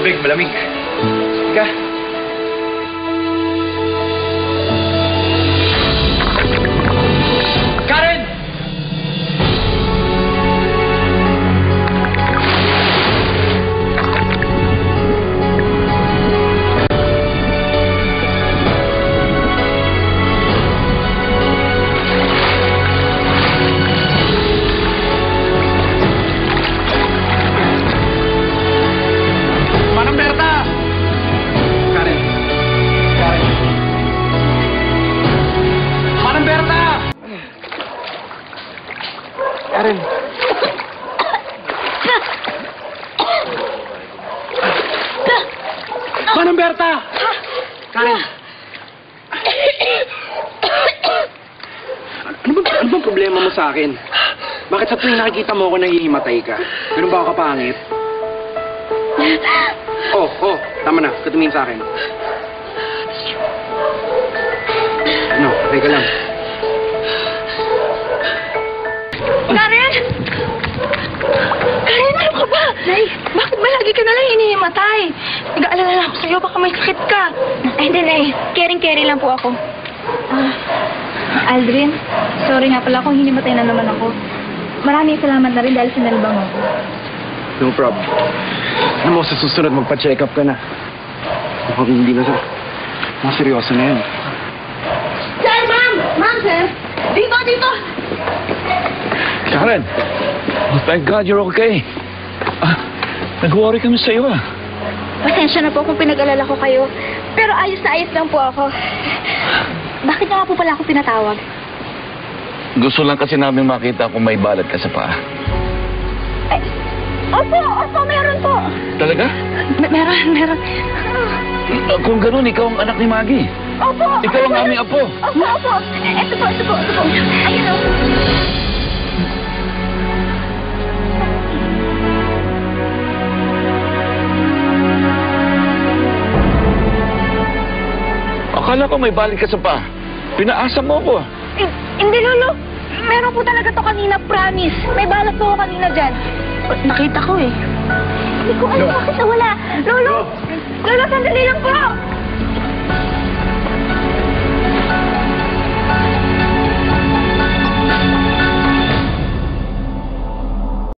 tubig, malamig. Ika. Karen! Karen. Manang Berta! Karen. Ano bang problema mo sa akin? Bakit sa tuwing nakikita mo ako nanghihimatay ka? Ganun ba ako kapangit? Tama na. Katumingin sa akin. Ano? Teka lang. Karen! Karen, ano ka ba? Nay, bakit ba lagi ka nalang hinihimatay? Nag-aalala lang ako sa'yo, baka may sakit ka. Ay, hindi, Nay. Caring-caring lang po ako. Aldrin, sorry nga pala kung hinimatay na naman ako. Maraming salamat na rin dahil sinalbang ako. No problem. Ano mo, sa susunod magpa-check up ka na. Mukhang hindi na sa... Mga seryoso na yan. Sir, ma'am! Ma'am, sir! Dito! Karen! Oh, thank God you're okay. Nag-worry kami sa iyo, Pasensya na po kung pinag-alala ko kayo. Pero ayos na ayos lang po ako. Bakit nga po pala ako pinatawag? Gusto lang kasi namin makita kung may balat ka sa paa. Ay, opo, meron po. Talaga? Meron. Kung ganun, ikaw ang anak ni Maggie. Opo. Ikaw ang aming apo. Opo. Ito po. Ayun o. Akala ko may balik ka sa paa. Pinaasa mo ako. Hindi, Lolo. Meron po talaga to kanina, promise. May balat po ako kanina dyan. Nakita ko eh. Hindi ko alam bakit nawala. Lolo, sandali lang po.